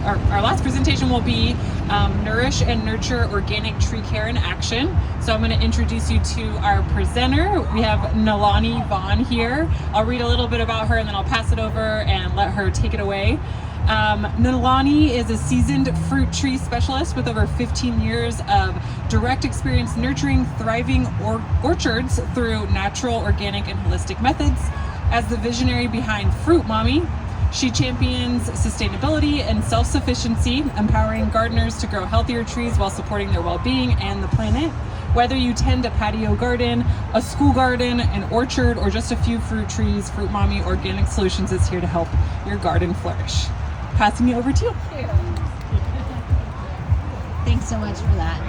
our last presentation will be Nourish and Nurture Organic Tree Care in Action. So I'm going to introduce you to our presenter. We have Nalani Vaughn here. I'll read a little bit about her and then I'll pass it over and let her take it away. Nalani is a seasoned fruit tree specialist with over 15 years of direct experience nurturing thriving orchards through natural, organic, and holistic methods. As the visionary behind Fruit Mommy, she champions sustainability and self-sufficiency, empowering gardeners to grow healthier trees while supporting their well-being and the planet. Whether you tend a patio garden, a school garden, an orchard, or just a few fruit trees, Fruit Mommy Organic Solutions is here to help your garden flourish. Passing it over to you. Thanks so much for that.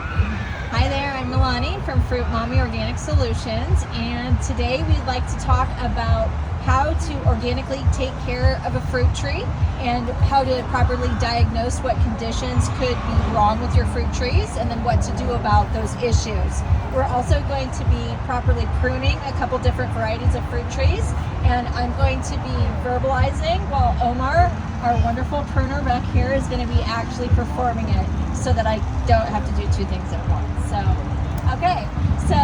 Hi there, I'm Nalani from Fruit Mommy Organic Solutions, and today we'd like to talk about how to organically take care of a fruit tree and how to properly diagnose what conditions could be wrong with your fruit trees and then what to do about those issues. We're also going to be properly pruning a couple different varieties of fruit trees, and I'm going to be verbalizing while Omar, our wonderful pruner back here, is going to be actually performing it so that I don't have to do two things at once. So, okay. So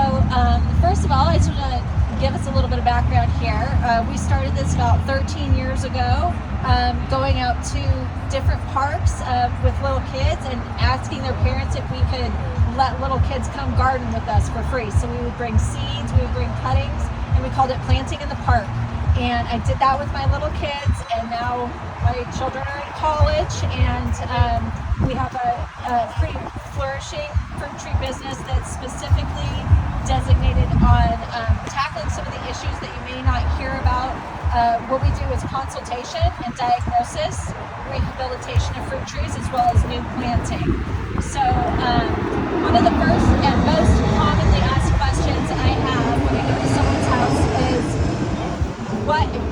first of all, I just want to give us a little bit of background here. We started this about 13 years ago, going out to different parks with little kids and asking their parents if we could let little kids come garden with us for free. So we would bring seeds, we would bring cuttings, and we called it planting in the park. And I did that with my little kids, and now my children are in college, and we have a pretty flourishing fruit tree business that's specifically designated on tackling some of the issues that you may not hear about. What we do is consultation and diagnosis, rehabilitation of fruit trees, as well as new planting. So one of the first and most commonly asked questions I have when I go to someone's house is,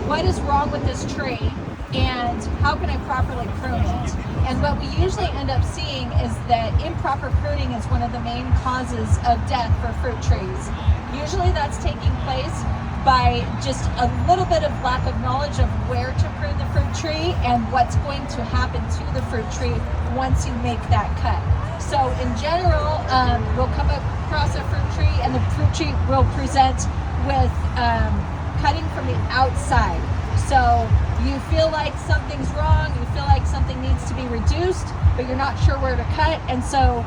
what is wrong with this tree and how can I properly prune it? And what we usually end up seeing is that improper pruning is one of the main causes of death for fruit trees. Usually that's taking place by just a little bit of lack of knowledge of where to prune the fruit tree and what's going to happen to the fruit tree once you make that cut. So in general, we'll come across a fruit tree and the fruit tree will present with cutting from the outside. So you feel like something's wrong, you feel like something needs to be reduced, but you're not sure where to cut, and so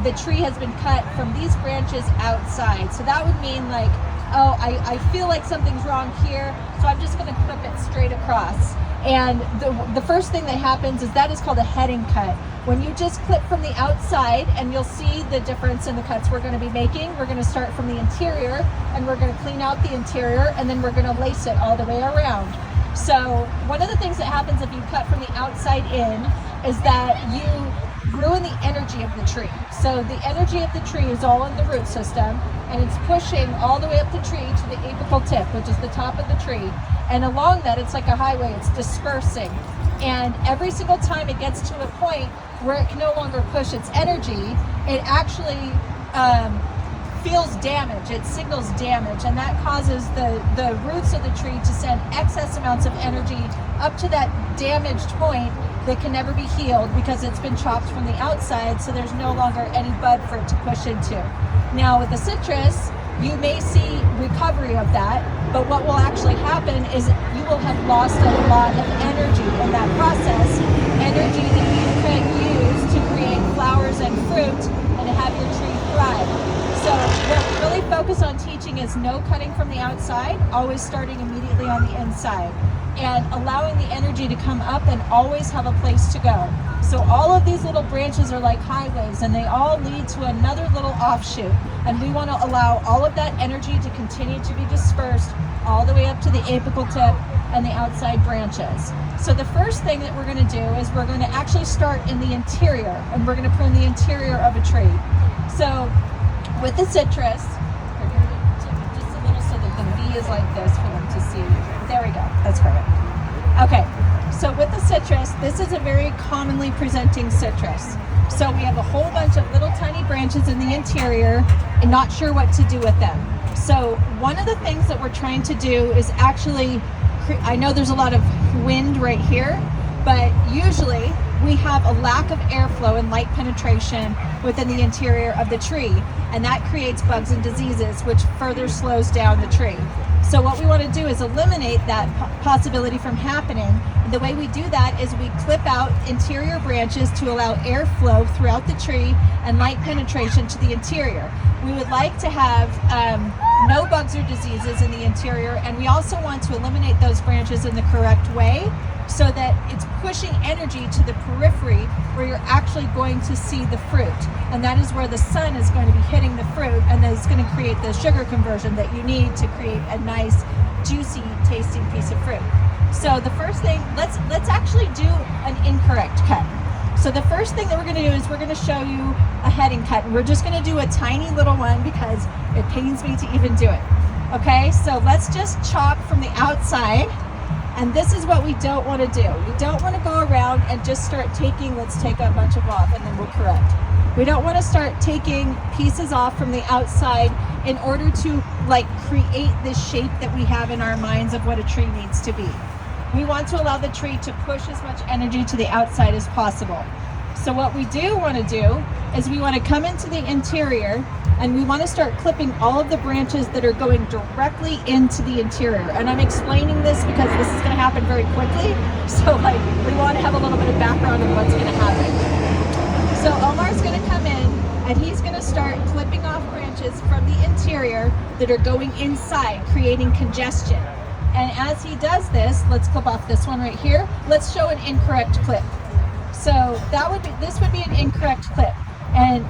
the tree has been cut from these branches outside. So that would mean like, oh, I feel like something's wrong here, so I'm just going to clip it straight across. And the first thing that happens is that is called a heading cut. When you just clip from the outside, and you'll see the difference in the cuts we're going to be making. We're going to start from the interior, and we're going to clean out the interior, and then we're going to lace it all the way around. So one of the things that happens if you cut from the outside in is that you ruin the energy of the tree. So the energy of the tree is all in the root system, and it's pushing all the way up the tree to the apical tip, which is the top of the tree. And along that, it's like a highway, it's dispersing. And every single time it gets to a point where it can no longer push its energy, it actually feels damage, it signals damage, and that causes the roots of the tree to send excess amounts of energy up to that damaged point that can never be healed because it's been chopped from the outside, so there's no longer any bud for it to push into. Now with the citrus, you may see recovery of that, but what will actually happen is you will have lost a lot of energy in that process, energy that you could use to create flowers and fruit and to have your tree thrive. So what we really focus on teaching is no cutting from the outside, always starting immediately on the inside, and allowing the energy to come up and always have a place to go. So all of these little branches are like highways, and they all lead to another little offshoot, and we want to allow all of that energy to continue to be dispersed all the way up to the apical tip and the outside branches. So the first thing that we're going to do is we're going to actually start in the interior, and we're going to prune the interior of a tree. So with the citrus, we're going to tip it just a little so that the V is like this for them to see. There we go. That's perfect. Okay. So with the citrus, this is a very commonly presenting citrus. So we have a whole bunch of little tiny branches in the interior and not sure what to do with them. So one of the things that we're trying to do is actually, I know there's a lot of wind right here, but usually we have a lack of airflow and light penetration within the interior of the tree, and that creates bugs and diseases, which further slows down the tree. So what we want to do is eliminate that possibility from happening. And the way we do that is we clip out interior branches to allow airflow throughout the tree and light penetration to the interior. We would like to have no bugs or diseases in the interior, and we also want to eliminate those branches in the correct way so that it's pushing energy to the periphery where you're actually going to see the fruit. And that is where the sun is going to be hitting the fruit, and that's going to create the sugar conversion that you need to create a nice, juicy, tasting piece of fruit. So the first thing, let's actually do an incorrect cut. So the first thing that we're going to do is we're going to show you a heading cut. And we're just going to do a tiny little one because it pains me to even do it. Okay, so let's just chop from the outside. And this is what we don't want to do. We don't want to go around and just start taking, let's take a bunch of off and then we'll correct. We don't want to start taking pieces off from the outside in order to like create this shape that we have in our minds of what a tree needs to be. We want to allow the tree to push as much energy to the outside as possible. So what we do want to do is we want to come into the interior and we want to start clipping all of the branches that are going directly into the interior. And I'm explaining this because this is going to happen very quickly. So like we want to have a little bit of background on what's going to happen. So Omar's going to come in and he's going to start clipping off branches from the interior that are going inside, creating congestion. And as he does this, let's clip off this one right here. Let's show an incorrect clip. So this would be an incorrect clip. And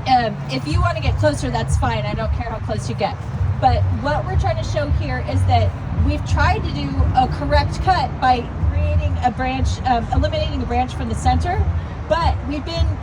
if you want to get closer, that's fine. I don't care how close you get. But what we're trying to show here is that we've tried to do a correct cut by creating a branch, eliminating a branch from the center. But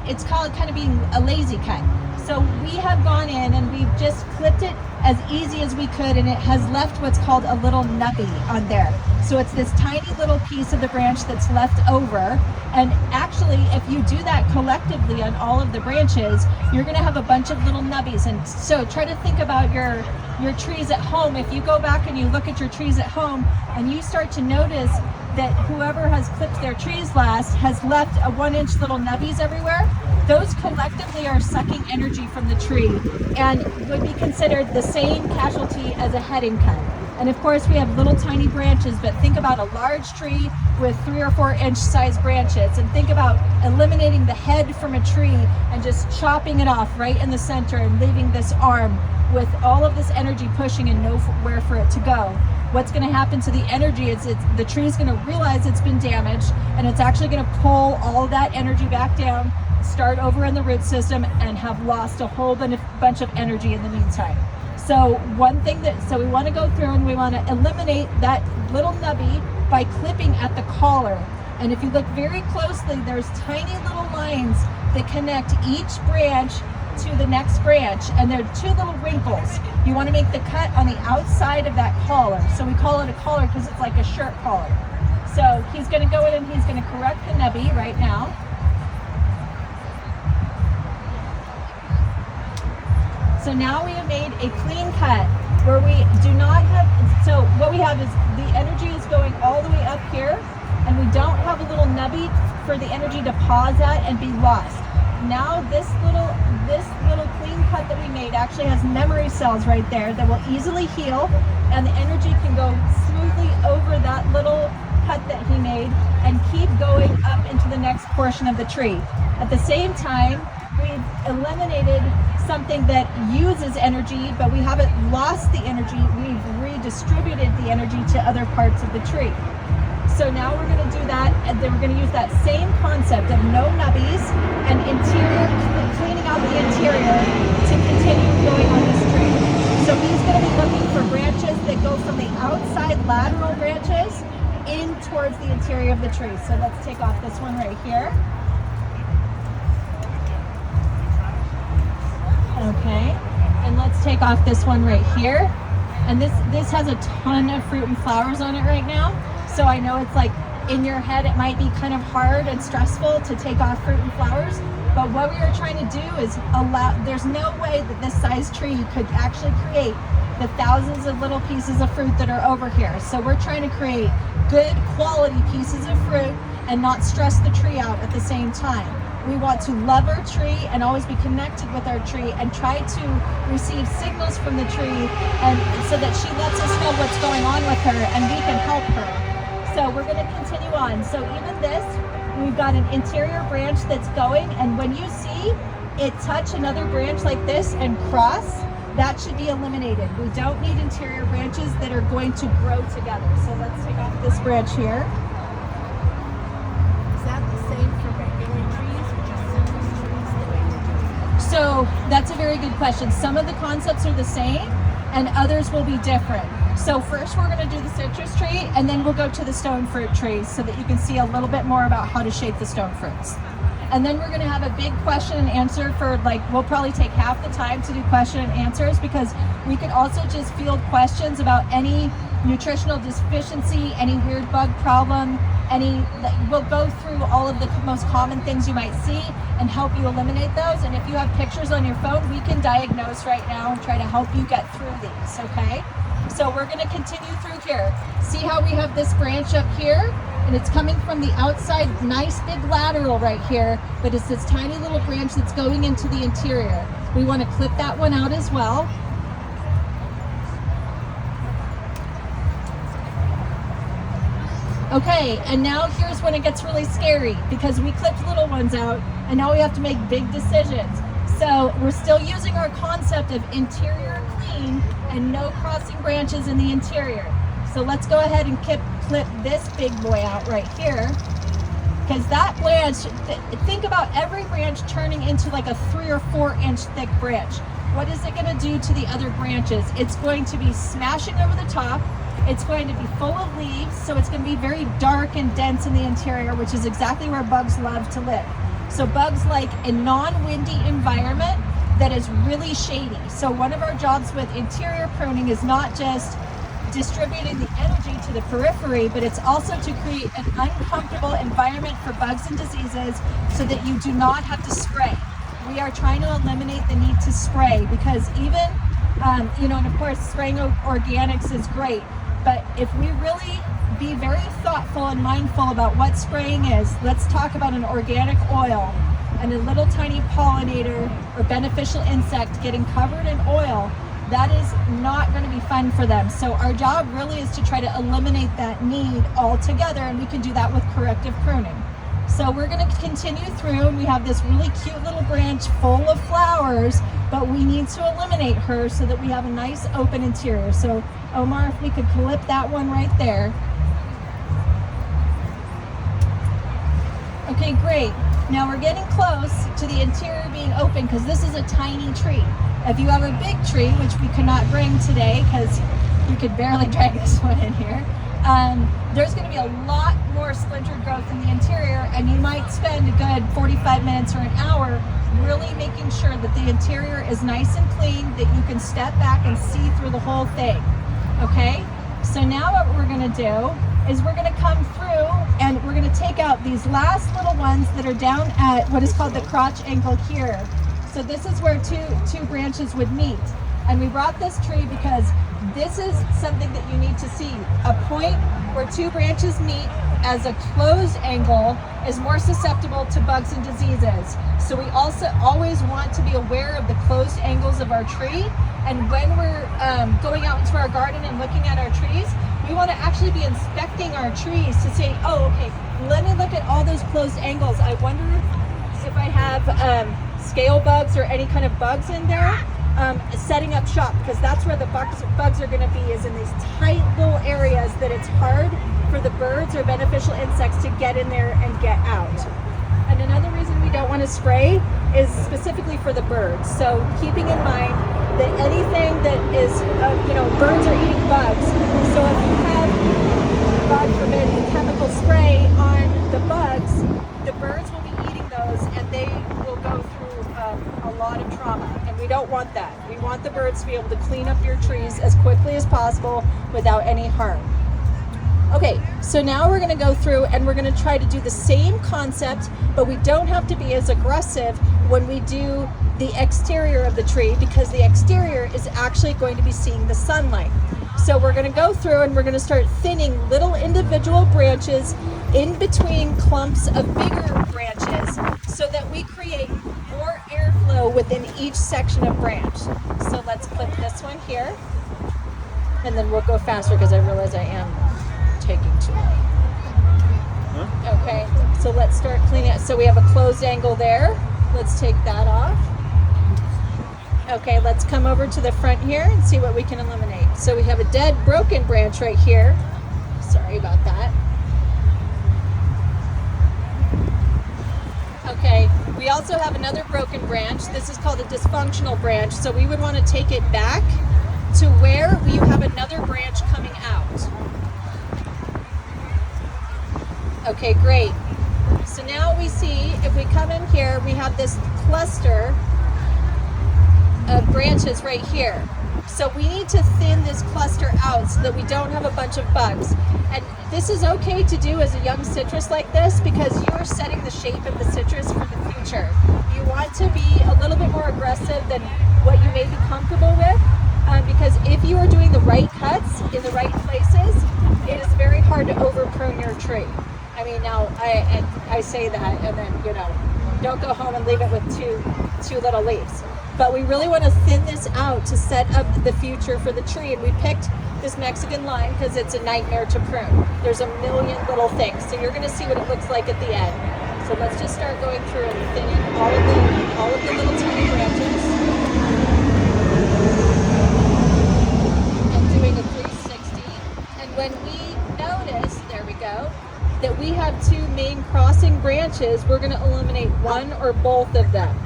it's called kind of being a lazy cut. So we have gone in and we've just clipped it as easy as we could, and it has left what's called a little nubby on there. So it's this tiny little piece of the branch that's left over. And actually, if you do that collectively on all of the branches, you're going to have a bunch of little nubbies. And so try to think about your trees at home. If you go back and you look at your trees at home and you start to notice that whoever has clipped their trees last has left a 1-inch little nubbies everywhere, those collectively are sucking energy from the tree and would be considered the same casualty as a heading cut. And of course we have little tiny branches, but think about a large tree with 3 or 4 inch size branches, and think about eliminating the head from a tree and just chopping it off right in the center and leaving this arm with all of this energy pushing and nowhere for it to go. What's going to happen to the energy is the tree is going to realize it's been damaged, and it's actually going to pull all of that energy back down, start over in the root system, and have lost a whole bunch of energy in the meantime. So we want to go through and we want to eliminate that little nubby by clipping at the collar. And if you look very closely, there's tiny little lines that connect each branch to the next branch, and there are 2 little wrinkles. You want to make the cut on the outside of that collar. So we call it a collar because it's like a shirt collar. So he's going to go in and he's going to correct the nubby right now. So now we have made a clean cut where we do not have, so what we have is the energy is going all the way up here, and we don't have a little nubby for the energy to pause at and be lost. Now this little clean cut that we made actually has memory cells right there that will easily heal, and the energy can go smoothly over that little cut that he made and keep going up into the next portion of the tree. At the same time, we've eliminated something that uses energy, but we haven't lost the energy. We've redistributed the energy to other parts of the tree. So now we're going to do that, and then we're going to use that same concept of no nubbies and cleaning out the interior to continue going on this tree. So he's going to be looking for branches that go from the outside lateral branches in towards the interior of the tree. So let's take off this one right here. Okay, and let's take off this one right here. And this has a ton of fruit and flowers on it right now. So I know it's like in your head it might be kind of hard and stressful to take off fruit and flowers, but what we are trying to do is there's no way that this size tree could actually create the thousands of little pieces of fruit that are over here. So we're trying to create good quality pieces of fruit and not stress the tree out at the same time. We want to love our tree and always be connected with our tree and try to receive signals from the tree, and so that she lets us know what's going on with her and we can help her. So we're going to continue on. So even this, we've got an interior branch that's going, and when you see it touch another branch like this and cross, that should be eliminated. We don't need interior branches that are going to grow together. So let's take off this branch here. Is that the same for regular trees or just citrus trees, the way we're doing it? So that's a very good question. Some of the concepts are the same and others will be different. So first we're going to do the citrus tree, and then we'll go to the stone fruit trees so that you can see a little bit more about how to shape the stone fruits. And then we're going to have a big question and answer for, like, we'll probably take half the time to do question and answers, because we could also just field questions about any nutritional deficiency, any weird bug problem, we'll go through all of the most common things you might see and help you eliminate those. And if you have pictures on your phone, we can diagnose right now and try to help you get through these, okay? So we're going to continue through here. See how we have this branch up here? And it's coming from the outside, nice big lateral right here, but it's this tiny little branch that's going into the interior. We want to clip that one out as well. Okay, and now here's when it gets really scary, because we clipped little ones out and now we have to make big decisions. So we're still using our concept of interior clean and no crossing branches in the interior. So let's go ahead and clip this big boy out right here, because that branch, think about every branch turning into like a 3 or 4 inch thick branch. What is it going to do to the other branches? It's going to be smashing over the top. It's going to be full of leaves, so it's going to be very dark and dense in the interior, which is exactly where bugs love to live. So bugs like a non-windy environment that is really shady. So one of our jobs with interior pruning is not just distributing the energy to the periphery, but it's also to create an uncomfortable environment for bugs and diseases so that you do not have to spray. We are trying to eliminate the need to spray, because even, and of course spraying organics is great, but if we really be very thoughtful and mindful about what spraying is, let's talk about an organic oil and a little tiny pollinator or beneficial insect getting covered in oil. That is not going to be fun for them. So our job really is to try to eliminate that need altogether, and we can do that with corrective pruning. So we're going to continue through, and we have this really cute little branch full of flowers, but we need to eliminate her so that we have a nice open interior. So Omar, if we could clip that one right there. Okay, great. Now we're getting close to the interior being open, because this is a tiny tree. If you have a big tree, which we could not bring today because you could barely drag this one in here, there's going to be a lot more splintered growth in the interior, and you might spend a good 45 minutes or an hour really making sure that the interior is nice and clean, that you can step back and see through the whole thing. Okay, so now what we're going to do is we're going to come through and we're going to take out these last little ones that are down at what is called the crotch angle here. So this is where two branches would meet. And we brought this tree because this is something that you need to see. A point where 2 branches meet as a closed angle is more susceptible to bugs and diseases. So we also always want to be aware of the closed angles of our tree. And when we're going out into our garden and looking at our trees, we want to actually be inspecting our trees to say, oh, okay, let me look at all those closed angles. I wonder if I have scale bugs or any kind of bugs in there. Setting up shop, because that's where the bugs are going to be, is in these tight little areas that it's hard for the birds or beneficial insects to get in there and get out. And another reason we don't want to spray is specifically for the birds. So keeping in mind that anything that is, birds are eating bugs. So if you have, God forbid, a chemical spray on the bugs, the birds will be eating those and they will go through a lot of trauma, and we don't want that. We want the birds to be able to clean up your trees as quickly as possible without any harm. Okay, so now we're going to go through and we're going to try to do the same concept, but we don't have to be as aggressive when we do the exterior of the tree, because the exterior is actually going to be seeing the sunlight. So we're going to go through and we're going to start thinning little individual branches in between clumps of bigger branches so that we create more airflow within each section of branch. So let's clip this one here, and then we'll go faster because I realize I am taking too long. Okay, so let's start cleaning it. So we have a closed angle there. Let's take that off. Okay, let's come over to the front here and see what we can eliminate. So we have a dead, broken branch right here. Sorry about that. Okay, we also have another broken branch. This is called a dysfunctional branch. So we would want to take it back to where you have another branch coming out. Okay, great. So now we see, if we come in here, we have this cluster of branches right here. So we need to thin this cluster out so that we don't have a bunch of bugs. And this is okay to do as a young citrus like this because you are setting the shape of the citrus for the future. You want to be a little bit more aggressive than what you may be comfortable with, because if you are doing the right cuts in the right places, it is very hard to over prune your tree. I mean, now I say that, and then, you know, don't go home and leave it with two little leaves. But we really want to thin this out to set up the future for the tree. And we picked this Mexican lime because it's a nightmare to prune. There's a million little things. So you're going to see what it looks like at the end. So let's just start going through and thinning all of the little tiny branches. And doing a 360. And when we notice, there we go, that we have two main crossing branches, we're going to eliminate one or both of them.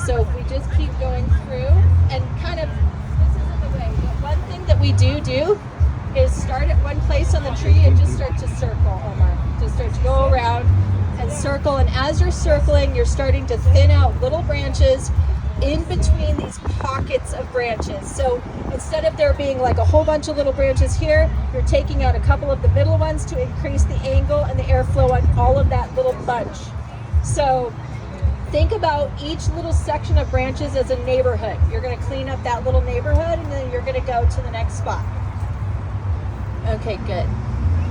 So if we just keep going through and kind of, this isn't the way, but one thing that we do is start at one place on the tree and just start to circle, Omar. Just start to go around and circle, and as you're circling, you're starting to thin out little branches in between these pockets of branches. So instead of there being like a whole bunch of little branches here, you're taking out a couple of the middle ones to increase the angle and the airflow on all of that little bunch. So think about each little section of branches as a neighborhood. You're going to clean up that little neighborhood and then you're going to go to the next spot. Okay, good.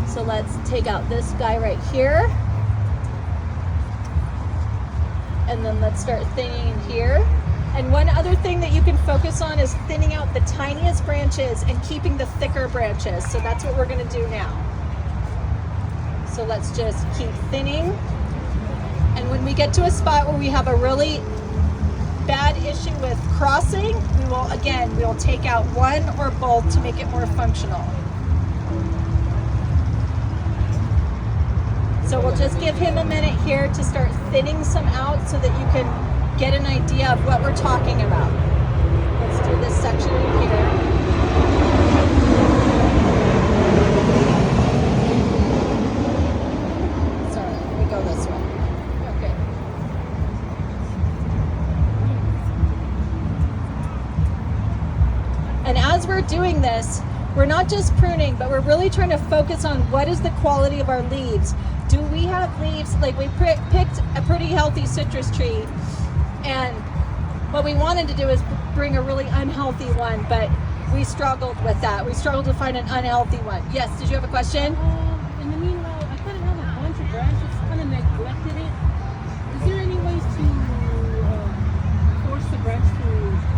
So let's take out this guy right here. And then let's start thinning here. And one other thing that you can focus on is thinning out the tiniest branches and keeping the thicker branches. So that's what we're going to do now. So let's just keep thinning. And when we get to a spot where we have a really bad issue with crossing, we will take out one or both to make it more functional. So we'll just give him a minute here to start thinning some out so that you can get an idea of what we're talking about. Let's do this section in here. Sorry, let me go this way. Okay. And as we're doing this, we're not just pruning, but we're really trying to focus on what is the quality of our leaves. Do we have leaves, like we picked a pretty healthy citrus tree, and what we wanted to do is bring a really unhealthy one, but we struggled with that. We struggled to find an unhealthy one. Yes, did you have a question? In the meanwhile, I kind of have a bunch of branches, kind of neglected it. Is there any ways to force the branch to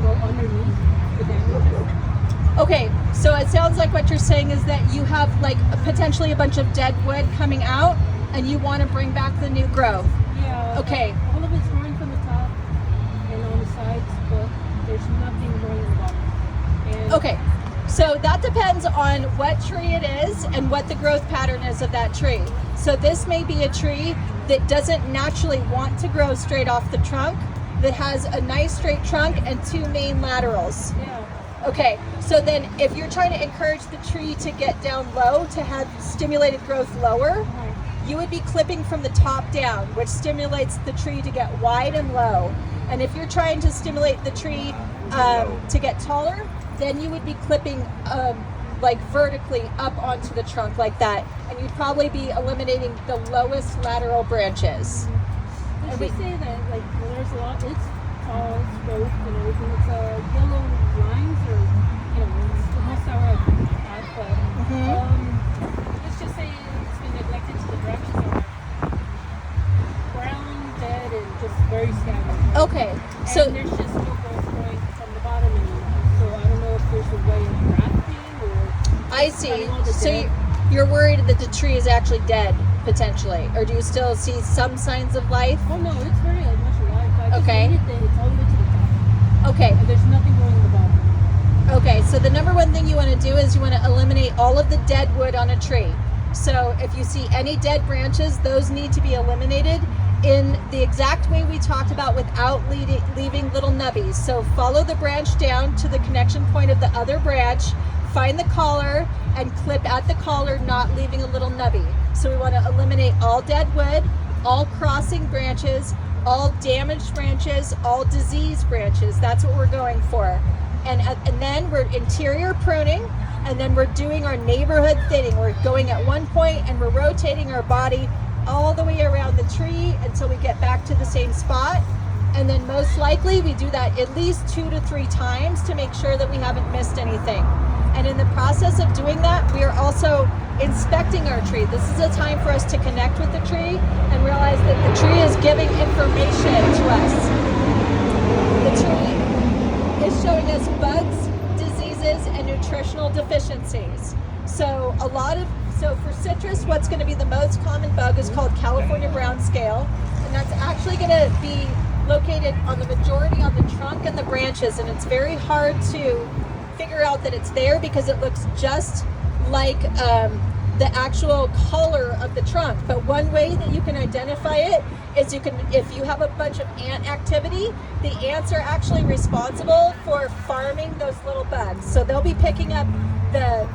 grow underneath the damages? Okay, so it sounds like what you're saying is that you have like potentially a bunch of dead wood coming out and you want to bring back the new growth. Yeah. Okay. All of it's growing from the top and on the sides, but there's nothing growing in the bottom. And Okay, so that depends on what tree it is and what the growth pattern is of that tree. So this may be a tree that doesn't naturally want to grow straight off the trunk, that has a nice straight trunk and two main laterals. Yeah. Okay, so then if you're trying to encourage the tree to get down low, to have stimulated growth lower, you would be clipping from the top down, which stimulates the tree to get wide and low. And if you're trying to stimulate the tree to get taller, then you would be clipping like vertically up onto the trunk like that, and you'd probably be eliminating the lowest lateral branches. Did she say that like there's a lot? It's tall, straight, and everything. It's yellow lines, or it has sour path, but let's just say it's been neglected to the branches are brown, dead, and just very scattered. Okay, And so there's just no growth growing from the bottom anymore. So I don't know if there's a way of grafting or. I see. cutting all the So dead. you're worried that the tree is actually dead potentially, or do you still see some signs of life? Oh no, it's very much alive. I just Okay. made it it's all the way to the top, Okay. and there's nothing growing in the bottom. Okay, so the number one thing you want to do is you want to eliminate all of the dead wood on a tree. So if you see any dead branches, those need to be eliminated in the exact way we talked about without leaving little nubbies. So follow the branch down to the connection point of the other branch, find the collar, and clip at the collar, not leaving a little nubby. So we want to eliminate all dead wood, all crossing branches, all damaged branches, all diseased branches. That's what we're going for. And then we're interior pruning, and then we're doing our neighborhood thinning. We're going at one point and we're rotating our body all the way around the tree until we get back to the same spot. And then most likely we do that at least 2 to 3 times to make sure that we haven't missed anything. And in the process of doing that, we are also inspecting our tree. This is a time for us to connect with the tree and realize that the tree is giving information to us. The tree is showing us bugs, diseases, and nutritional deficiencies. So for citrus, what's going to be the most common bug is called California brown scale, and that's actually going to be located on the majority on the trunk and the branches, and it's very hard to figure out that it's there because it looks just like the actual color of the trunk. But one way that you can identify it is if you have a bunch of ant activity, the ants are actually responsible for farming those little bugs. So they'll be picking up the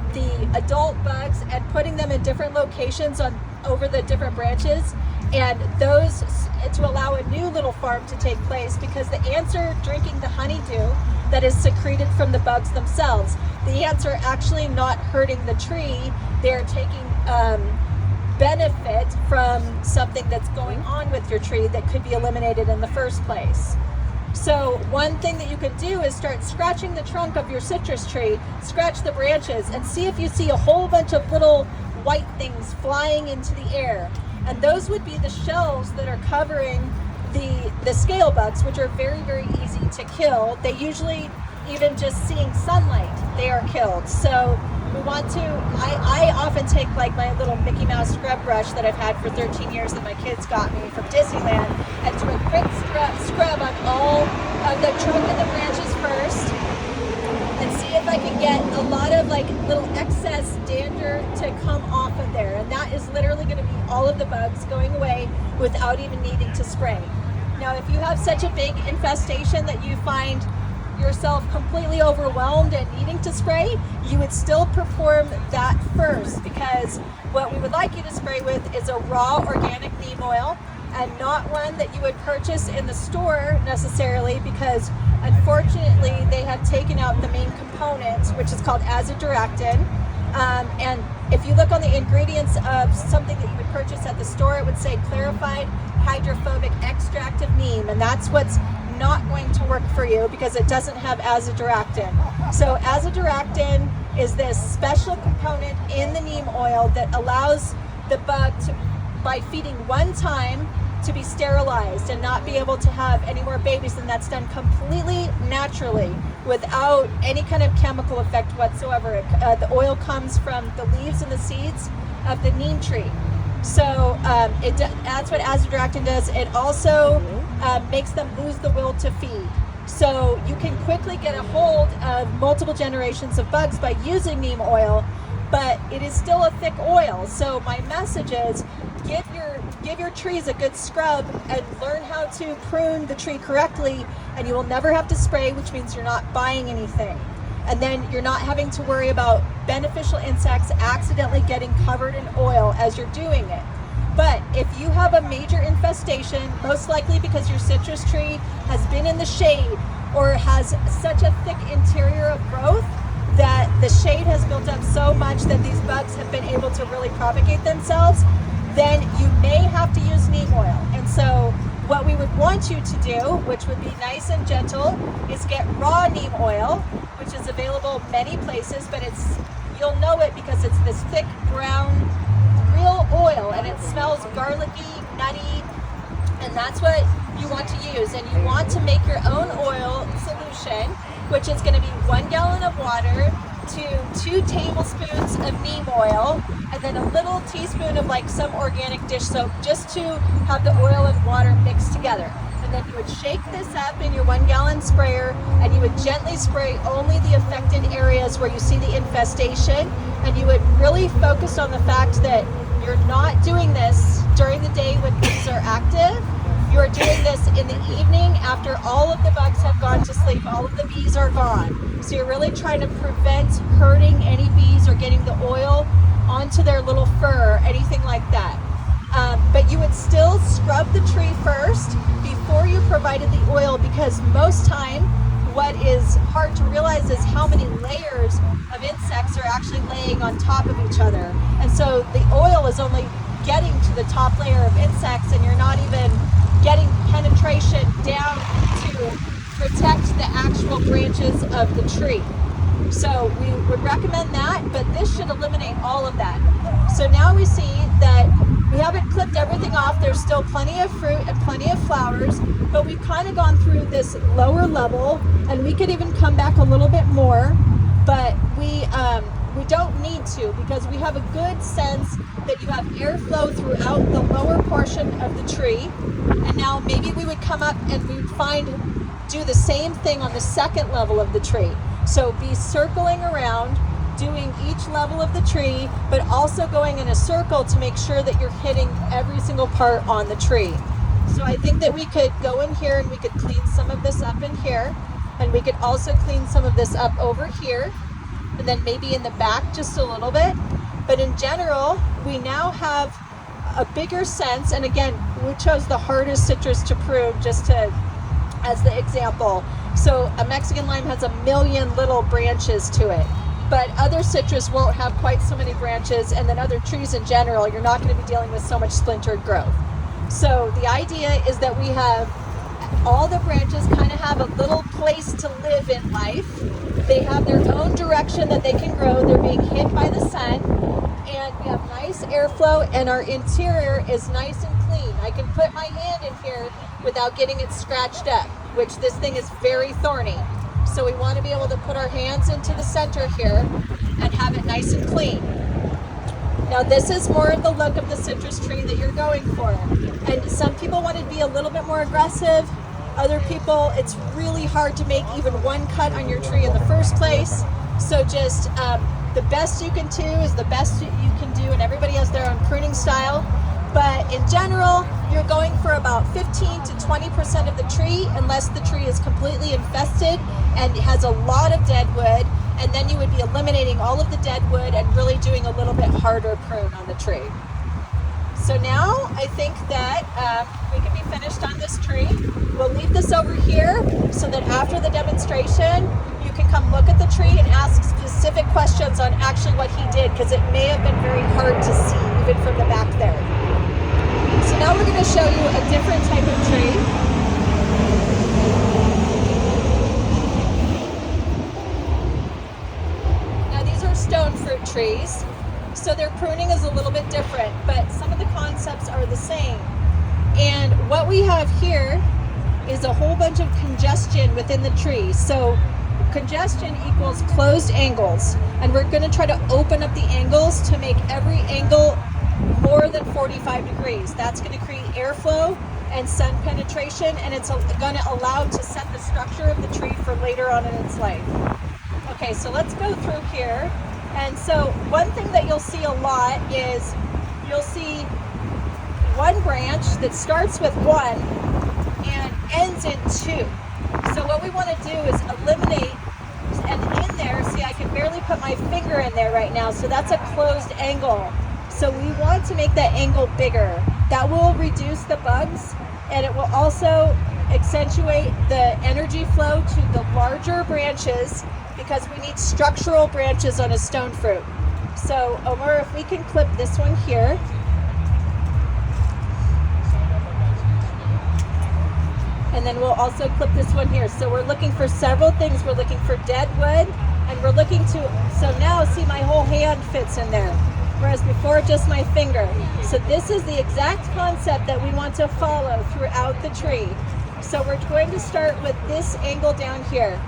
adult bugs and putting them in different locations over the different branches, and those to allow a new little farm to take place, because the ants are drinking the honeydew that is secreted from the bugs themselves. The ants are actually not hurting the tree. They're taking benefit from something that's going on with your tree that could be eliminated in the first place. So one thing that you could do is start scratching the trunk of your citrus tree, scratch the branches, and see if you see a whole bunch of little white things flying into the air. And those would be the shells that are covering the scale bugs, which are very, very easy to kill. They usually, even just seeing sunlight, they are killed. So we want to, I often take like my little Mickey Mouse scrub brush that I've had for 13 years that my kids got me from Disneyland, and do a quick scrub on all of the trunk and the branches first, and see if I can get a lot of like little excess dander to come off of there. And that is literally going to be all of the bugs going away without even needing to spray. Now, if you have such a big infestation that you find yourself completely overwhelmed and needing to spray, you would still perform that first, because what we would like you to spray with is a raw organic neem oil, and not one that you would purchase in the store necessarily, because unfortunately they have taken out the main component, which is called azadirachtin. And if you look on the ingredients of something that you would purchase at the store, it would say clarified hydrophobic extract of neem, and that's what's not going to work for you because it doesn't have azadirachtin. So azadirachtin is this special component in the neem oil that allows the bug to, by feeding one time, to be sterilized and not be able to have any more babies, and that's done completely naturally without any kind of chemical effect whatsoever. The oil comes from the leaves and the seeds of the neem tree. So that's what azadirachtin does. It also makes them lose the will to feed. So you can quickly get a hold of multiple generations of bugs by using neem oil, but it is still a thick oil. So my message is give your trees a good scrub and learn how to prune the tree correctly, and you will never have to spray, which means you're not buying anything. And then you're not having to worry about beneficial insects accidentally getting covered in oil as you're doing it. But if you have a major infestation, most likely because your citrus tree has been in the shade or has such a thick interior of growth, that the shade has built up so much that these bugs have been able to really propagate themselves, then you may have to use neem oil. And so what we would want you to do, which would be nice and gentle, is get raw neem oil, which is available many places, but you'll know it because it's this thick brown real oil, and it smells garlicky, nutty, and that's what you want to use. And you want to make your own oil solution, which is going to be 1 gallon of water to 2 tablespoons of neem oil, and then a little teaspoon of like some organic dish soap, just to have the oil and water mixed together. And then you would shake this up in your 1 gallon sprayer, and you would gently spray only the affected areas where you see the infestation. And you would really focus on the fact that you're not doing this during the day when bees are active. You're doing this in the evening after all of the bugs have gone to sleep, all of the bees are gone. So you're really trying to prevent hurting any bees or getting the oil onto their little fur, anything like that. But you would still scrub the tree first before you provided the oil, because most time what is hard to realize is how many layers of insects are actually laying on top of each other. And so the oil is only getting to the top layer of insects, and you're not even getting penetration down to protect the actual branches of the tree. So we would recommend that, but this should eliminate all of that. So now we see that we haven't clipped everything off. There's still plenty of fruit and plenty of flowers, but we've kind of gone through this lower level, and we could even come back a little bit more, but we don't need to, because we have a good sense that you have airflow throughout the lower portion of the tree. And now maybe we would come up and we would do the same thing on the second level of the tree. So be circling around, doing each level of the tree, but also going in a circle to make sure that you're hitting every single part on the tree. So I think that we could go in here and we could clean some of this up in here, and we could also clean some of this up over here, and then maybe in the back just a little bit. But in general, we now have a bigger sense, and again, we chose the hardest citrus to prune as the example. So a Mexican lime has 1 million little branches to it, but other citrus won't have quite so many branches, and then other trees in general, you're not going to be dealing with so much splintered growth. So the idea is that we have all the branches kind of have a little place to live in life. They have their own direction that they can grow. They're being hit by the sun, and we have nice airflow, and our interior is nice and clean. I can put my hand in here without getting it scratched up, which this thing is very thorny. So we want to be able to put our hands into the center here and have it nice and clean. Now this is more of the look of the citrus tree that you're going for. And some people want to be a little bit more aggressive. Other people, it's really hard to make even one cut on your tree in the first place. So just the best you can do is the best you can do, and everybody has their own pruning style. But in general, you're going for about 15 to 20% of the tree, unless the tree is completely infested and has a lot of dead wood. And then you would be eliminating all of the dead wood and really doing a little bit harder prune on the tree. So now I think that we can be finished on this tree. We'll leave this over here so that after the demonstration, you can come look at the tree and ask specific questions on actually what he did, because it may have been very hard to see even from the back there. So now we're going to show you a different type of tree. Stone fruit trees, so their pruning is a little bit different, but some of the concepts are the same. And what we have here is a whole bunch of congestion within the tree. So congestion equals closed angles, and we're going to try to open up the angles to make every angle more than 45 degrees. That's going to create airflow and sun penetration, and it's going to allow to set the structure of the tree for later on in its life. Okay, so let's go through here. And so one thing that you'll see a lot is you'll see one branch that starts with 1 and ends in 2. So what we want to do is eliminate, and in there, see, I can barely put my finger in there right now, so that's a closed angle. So we want to make that angle bigger. That will reduce the bugs, and it will also accentuate the energy flow to the larger branches because we need structural branches on a stone fruit. So Omar, if we can clip this one here. And then we'll also clip this one here. So we're looking for several things. We're looking for dead wood, and we're looking to, so now see my whole hand fits in there, whereas before just my finger. So this is the exact concept that we want to follow throughout the tree. So we're going to start with this angle down here.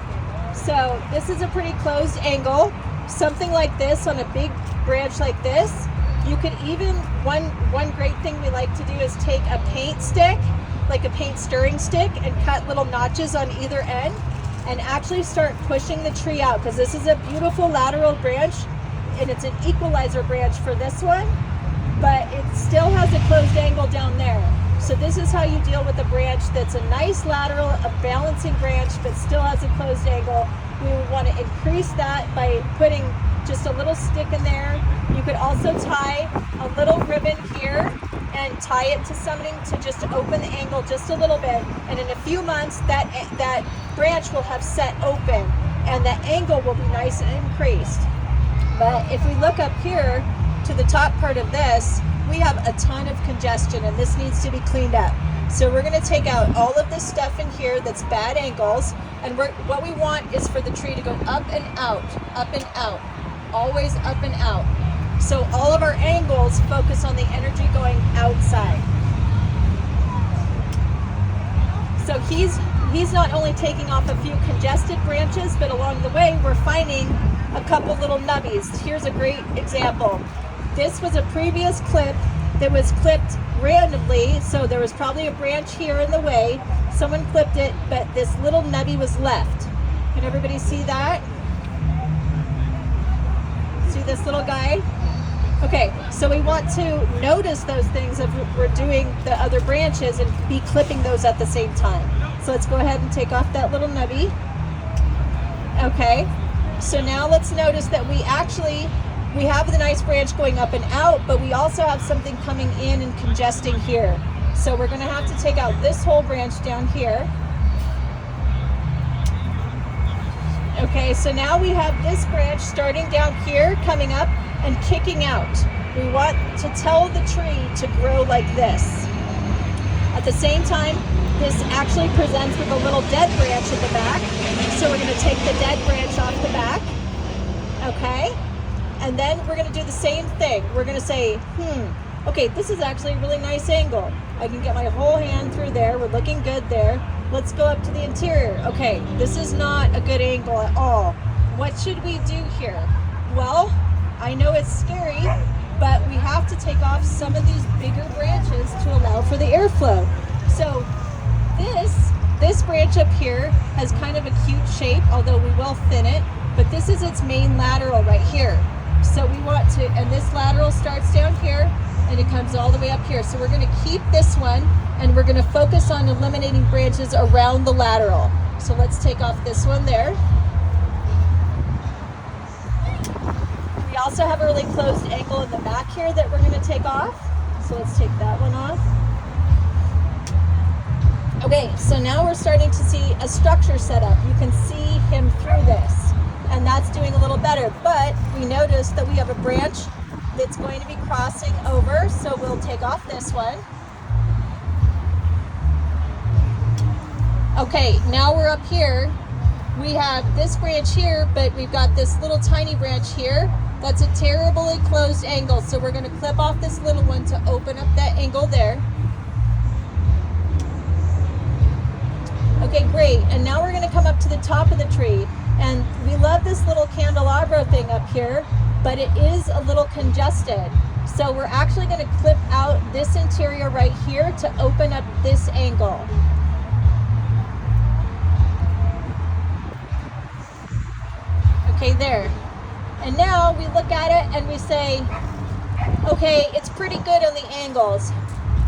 So this is a pretty closed angle, something like this on a big branch like this. You could even, one great thing we like to do is take a paint stick, like a paint stirring stick, and cut little notches on either end and actually start pushing the tree out, because this is a beautiful lateral branch and it's an equalizer branch for this one, but it still has a closed angle down there. So this is how you deal with a branch that's a nice lateral, a balancing branch, but still has a closed angle. We would want to increase that by putting just a little stick in there. You could also tie a little ribbon here and tie it to something to just open the angle just a little bit. And in a few months, that branch will have set open and the angle will be nice and increased. But if we look up here to the top part of this, we have a ton of congestion and this needs to be cleaned up. So we're going to take out all of this stuff in here that's bad angles, and what we want is for the tree to go up and out, always up and out. So all of our angles focus on the energy going outside. So he's not only taking off a few congested branches, but along the way we're finding a couple little nubbies. Here's a great example. This was a previous clip that was clipped randomly, so there was probably a branch here in the way. Someone clipped it, but this little nubby was left. Can everybody see that? See this little guy? Okay, so we want to notice those things if we're doing the other branches and be clipping those at the same time. So let's go ahead and take off that little nubby. Okay, so now let's notice that we have the nice branch going up and out, but we also have something coming in and congesting here. So we're going to have to take out this whole branch down here. Okay, so now we have this branch starting down here, coming up and kicking out. We want to tell the tree to grow like this. At the same time, this actually presents with a little dead branch at the back. So we're going to take the dead branch off the back. Okay? And then we're going to do the same thing. We're going to say, okay, this is actually a really nice angle. I can get my whole hand through there. We're looking good there. Let's go up to the interior. Okay, this is not a good angle at all. What should we do here? Well, I know it's scary, but we have to take off some of these bigger branches to allow for the airflow. So this branch up here has kind of a cute shape, although we will thin it, but this is its main lateral right here. So we want to, and this lateral starts down here and it comes all the way up here. So we're going to keep this one and we're going to focus on eliminating branches around the lateral. So let's take off this one there. We also have a really closed angle in the back here that we're going to take off. So let's take that one off. Okay, so now we're starting to see a structure set up. You can see him through this, and that's doing a little better. But we notice that we have a branch that's going to be crossing over, so we'll take off this one. Okay, now we're up here. We have this branch here, but we've got this little tiny branch here. That's a terribly closed angle, so we're going to clip off this little one to open up that angle there. Okay, great. And now we're going to come up to the top of the tree. And we love this little candelabra thing up here, but it is a little congested. So we're actually going to clip out this interior right here to open up this angle. Okay, there. And now we look at it and we say, okay, it's pretty good on the angles.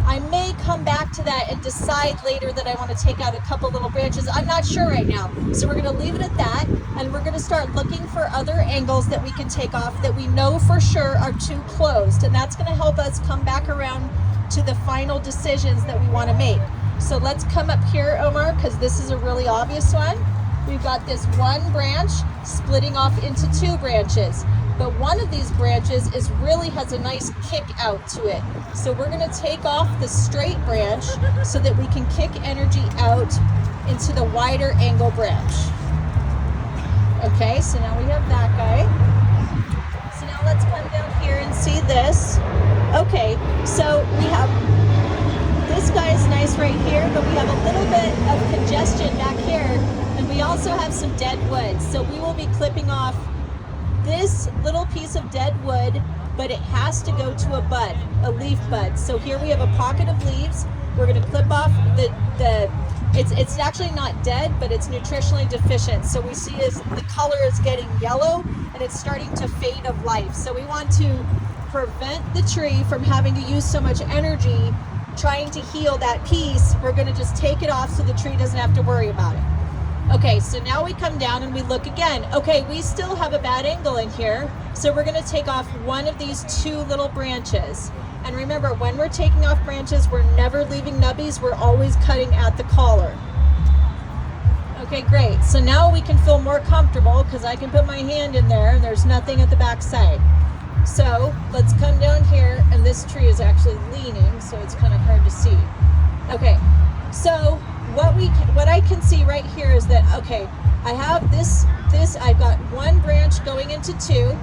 I may come back to that and decide later that I want to take out a couple little branches. I'm not sure right now. So we're going to leave it at that, and we're going to start looking for other angles that we can take off that we know for sure are too closed. And that's going to help us come back around to the final decisions that we want to make. So let's come up here, Omar, because this is a really obvious one. we've got this one branch splitting off into two branches. But one of these branches really has a nice kick out to it. So we're going to take off the straight branch so that we can kick energy out into the wider angle branch. Okay, so now we have that guy. So now let's come down here and see this. Okay, so we have, this guy is nice right here, but we have a little bit of congestion back here, and we also have some dead wood. So we will be clipping off this little piece of dead wood, but it has to go to a bud, a leaf bud. So here we have a pocket of leaves. We're going to clip off it's actually not dead, but it's nutritionally deficient. So we see as the color is getting yellow and it's starting to fade of life. So we want to prevent the tree from having to use so much energy trying to heal that piece. We're going to just take it off so the tree doesn't have to worry about it. Okay, so now we come down and we look again. Okay, we still have a bad angle in here, so we're going to take off one of these two little branches. And remember, when we're taking off branches, we're never leaving nubbies, we're always cutting at the collar. Okay, great. So now we can feel more comfortable because I can put my hand in there and there's nothing at the back side. So let's come down here, and this tree is actually leaning, so it's kind of hard to see. Okay, so what I can see right here is that, okay, I have this, I've got one branch going into two,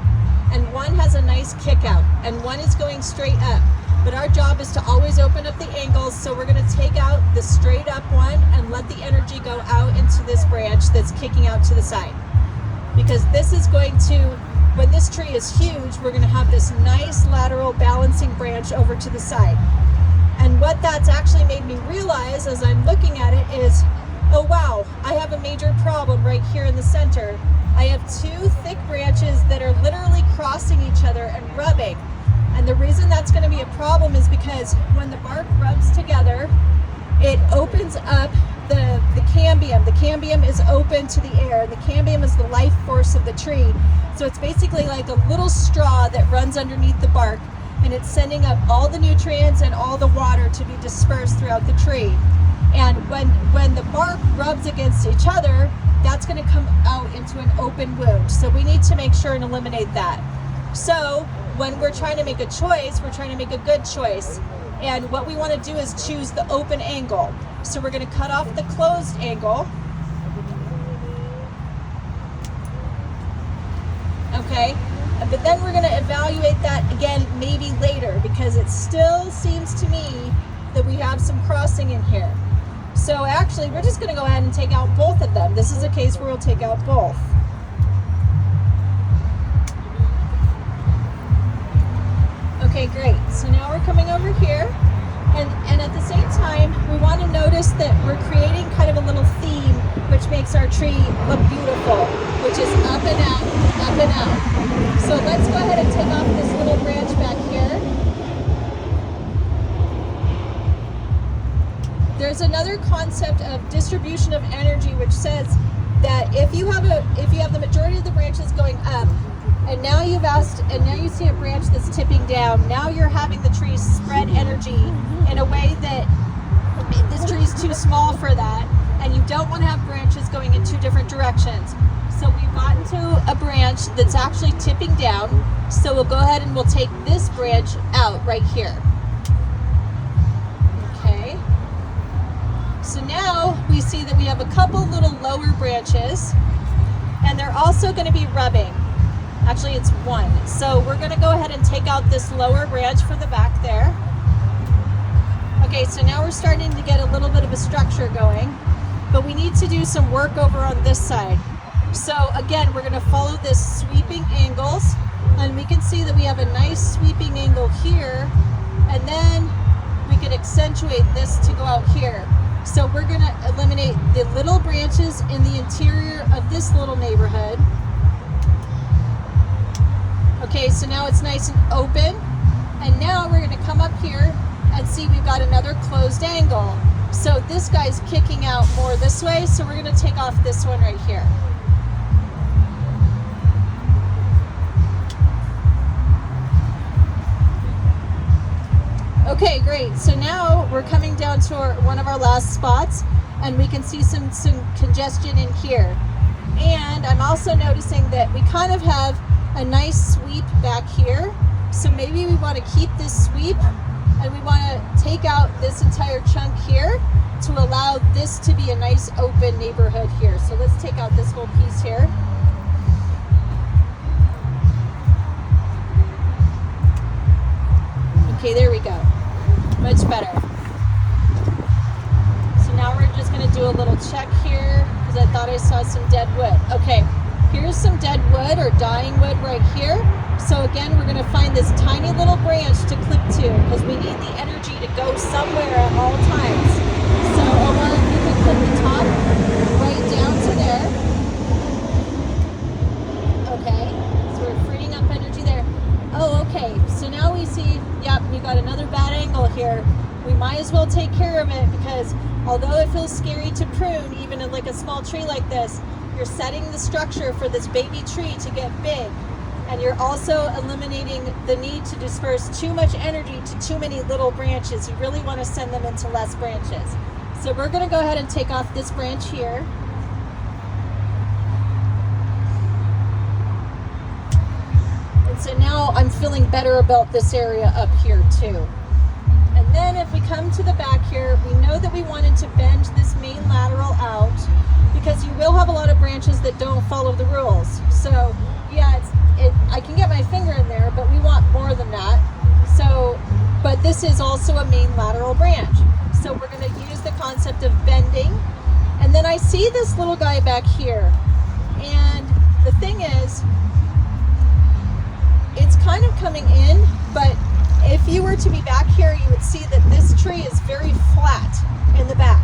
and one has a nice kick out, and one is going straight up. But our job is to always open up the angles, so we're going to take out the straight up one and let the energy go out into this branch that's kicking out to the side. Because this is going to, when this tree is huge, we're going to have this nice lateral balancing branch over to the side. And what that's actually made me realize as I'm looking at it is, oh wow, I have a major problem right here in the center. I have two thick branches that are literally crossing each other and rubbing. And the reason that's going to be a problem is because when the bark rubs together, it opens up the cambium. The cambium is open to the air. The cambium is the life force of the tree. So it's basically like a little straw that runs underneath the bark, and it's sending up all the nutrients and all the water to be dispersed throughout the tree. And when the bark rubs against each other, that's going to come out into an open wound. So we need to make sure and eliminate that. So when we're trying to make a choice, we're trying to make a good choice. And what we want to do is choose the open angle. So we're going to cut off the closed angle. Okay, but then we're going to evaluate that again maybe later, because it still seems to me that we have some crossing in here. So actually we're just going to go ahead and take out both of them. This is a case where we'll take out both. Okay, great. So now we're coming over here, and at the same time we want to notice that we're creating kind of a little theme which makes our tree look beautiful, which is up and out, up and out. So let's go ahead and take off this little branch back here. There's another concept of distribution of energy which says that if you have the majority of the branches going up, and now you see a branch that's tipping down, now you're having the tree spread energy in a way that this tree is too small for that, and you don't want to have branches going in two different directions. So we've gotten to a branch that's actually tipping down, so we'll go ahead and we'll take this branch out right here. Okay. So now we see that we have a couple little lower branches, and they're also going to be rubbing. Actually, it's one. So we're going to go ahead and take out this lower branch for the back there. Okay, so now we're starting to get a little bit of a structure going, but we need to do some work over on this side. So again, we're going to follow this sweeping angles, and we can see that we have a nice sweeping angle here, and then we can accentuate this to go out here. So we're going to eliminate the little branches in the interior of this little neighborhood. Okay, so now it's nice and open, and now we're going to come up here and see we've got another closed angle. So this guy's kicking out more this way, so we're going to take off this one right here. Okay, great. So now we're coming down to one of our last spots, and we can see some congestion in here. And I'm also noticing that we kind of have a nice sweep back here. So maybe we want to keep this sweep and we want to take out this entire chunk here to allow this to be a nice open neighborhood here. So let's take out this whole piece here. Okay, there we go. Much better. So now we're just going to do a little check here because I thought I saw some dead wood. Okay, here's some dead wood or dying wood right here. So again, we're going to find this tiny little branch to clip to because we need the energy to go somewhere at all times. So Omar, if you can clip the top right down to there. Okay, so we're freeing up energy there. Oh, okay, so now we see, yep, we got another bad angle here. We might as well take care of it because although it feels scary to prune, even in like a small tree like this, you're setting the structure for this baby tree to get big. And you're also eliminating the need to disperse too much energy to too many little branches. You really want to send them into less branches. So we're going to go ahead and take off this branch here. And so now I'm feeling better about this area up here too. And then if we come to the back here, we know that we wanted to bend this main lateral out because you will have a lot of branches that don't follow the rules. So yeah, I can get my finger in there, but we want more than that. So, but this is also a main lateral branch. So we're going to use the concept of bending. And then I see this little guy back here. And the thing is, it's kind of coming in, but if you were to be back here, you would see that this tree is very flat in the back.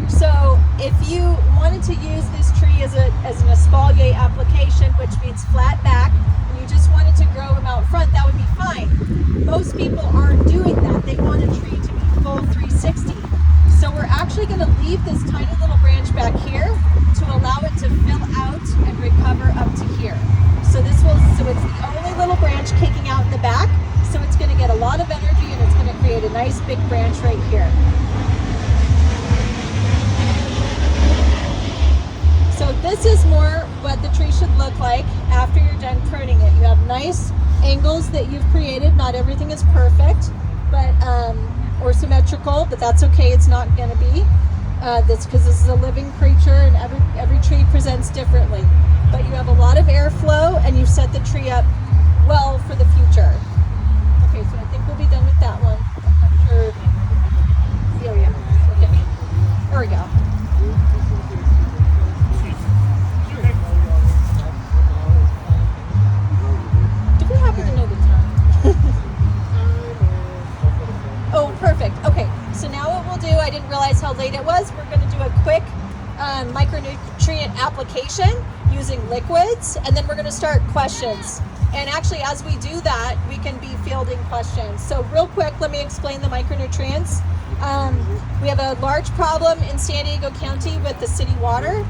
So if you wanted to use this tree as an espalier application, which means flat back, and you just wanted to grow them out front, that would be fine. Most people aren't doing that. They want a tree to be full 360. So we're actually going to leave this tiny little branch back here to allow it to fill out and recover up to here. So it's the only little branch kicking out in the back. So it's going to get a lot of energy and it's going to create a nice big branch right here. So this is more what the tree should look like after you're done pruning it. You have nice angles that you've created. Not everything is perfect, but or symmetrical, but that's okay. It's not going to be. That's because this is a living creature and every tree presents differently. But you have a lot of airflow and you've set the tree up well for the future. Okay, so I think we'll be done with that one. I'm sure. Oh yeah. Okay. There we go. Do we happen to know the time? Oh, perfect. Okay, so now what we'll do, I didn't realize how late it was. We're going to do a quick micronutrient application using liquids, and then we're going to start questions. And actually, as we do that, we can be fielding questions. So real quick, let me explain the micronutrients. We have a large problem in San Diego County with the city water.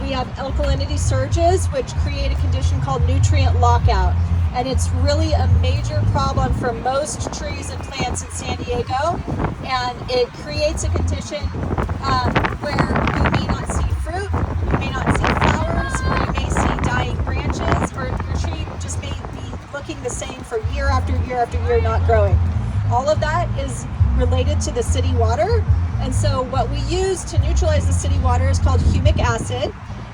We have alkalinity surges, which create a condition called nutrient lockout. And it's really a major problem for most trees and plants in San Diego. And it creates a condition where you may not see fruit, you may not see flowers, or you may see dying branches, or your tree just may be looking the same for year after year after year, not growing. All of that is related to the city water. And so what we use to neutralize the city water is called humic acid.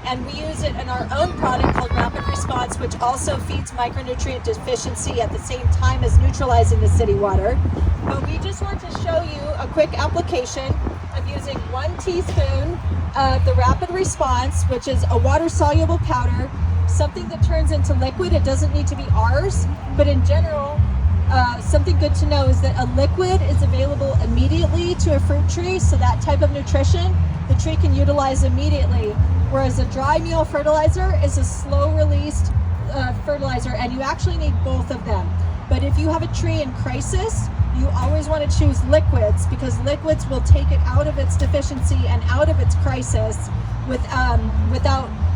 And we use it in our own product called Rapid Response, which also feeds micronutrient deficiency at the same time as neutralizing the city water. But we just want to show you a quick application of using 1 teaspoon of the Rapid Response, which is a water-soluble powder, something that turns into liquid. It doesn't need to be ours, but in general, something good to know is that a liquid is available immediately to a fruit tree, so that type of nutrition the tree can utilize immediately, whereas a dry meal fertilizer is a slow-released fertilizer, and you actually need both of them. But if you have a tree in crisis, you always want to choose liquids, because liquids will take it out of its deficiency and out of its crisis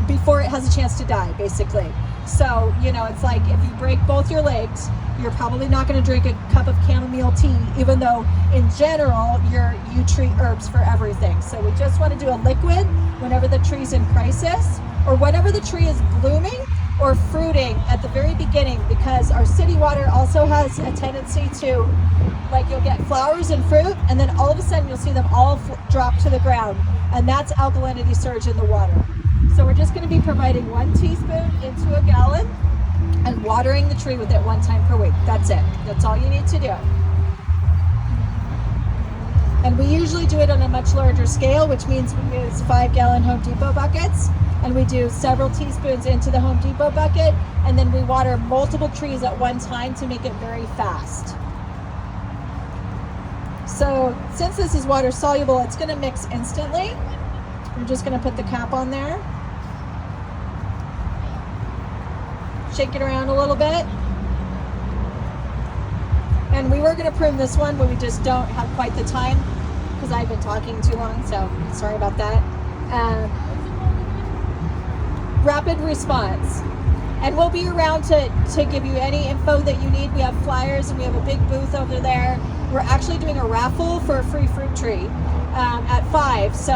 before it has a chance to die, basically. So, you know, it's like if you break both your legs, you're probably not going to drink a cup of chamomile tea, even though in general you treat herbs for everything. So we just want to do a liquid whenever the tree's in crisis, or whenever the tree is blooming or fruiting at the very beginning, because our city water also has a tendency to, like, you'll get flowers and fruit, and then all of a sudden you'll see them all drop to the ground, and that's alkalinity surge in the water. So we're just going to be providing 1 teaspoon into a gallon and watering the tree with it 1 time per week. That's it. That's all you need to do. And we usually do it on a much larger scale, which means we use 5-gallon Home Depot buckets, and we do several teaspoons into the Home Depot bucket, and then we water multiple trees at one time to make it very fast. So since this is water soluble, it's going to mix instantly. We're just going to put the cap on there. Shake it around a little bit. And we were going to prune this one, but we just don't have quite the time because I've been talking too long, so sorry about that. Rapid response. And we'll be around to give you any info that you need. We have flyers and we have a big booth over there. We're actually doing a raffle for a free fruit tree at 5. So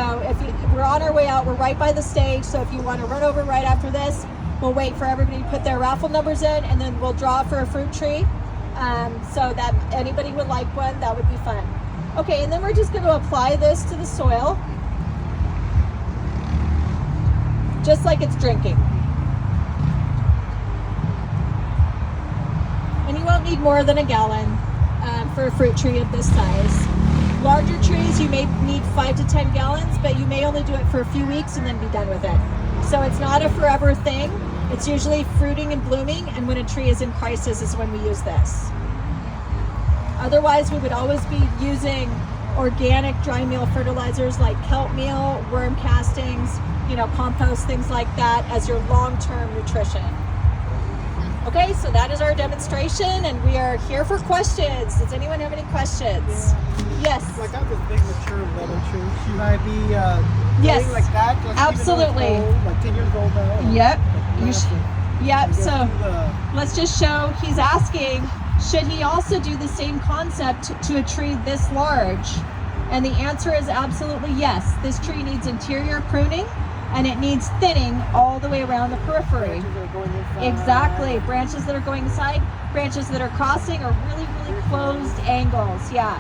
we're on our way out. We're right by the stage. So if you want to run over right after this, we'll wait for everybody to put their raffle numbers in, and then we'll draw for a fruit tree. So that anybody would like one, that would be fun. Okay, and then we're just going to apply this to the soil, just like it's drinking. And you won't need more than a gallon for a fruit tree of this size. Larger trees, you may need 5 to 10 gallons, but you may only do it for a few weeks and then be done with it. So it's not a forever thing. It's usually fruiting and blooming, and when a tree is in crisis is when we use this. Otherwise, we would always be using organic dry meal fertilizers like kelp meal, worm castings, compost, things like that as your long-term nutrition. Okay, so that is our demonstration, and we are here for questions. Does anyone have any questions? Yes. Like I have this big mature lemon tree. Should I be yes, like that? Like absolutely. Even though it's old, like 10 years old now? Yep. Like Yep. So let's just show. He's asking, should he also do the same concept to a tree this large? And the answer is absolutely yes. This tree needs interior pruning, and it needs thinning all the way around the periphery. Exactly. Branches that are going inside, branches that are crossing, or really, really closed angles. Yeah.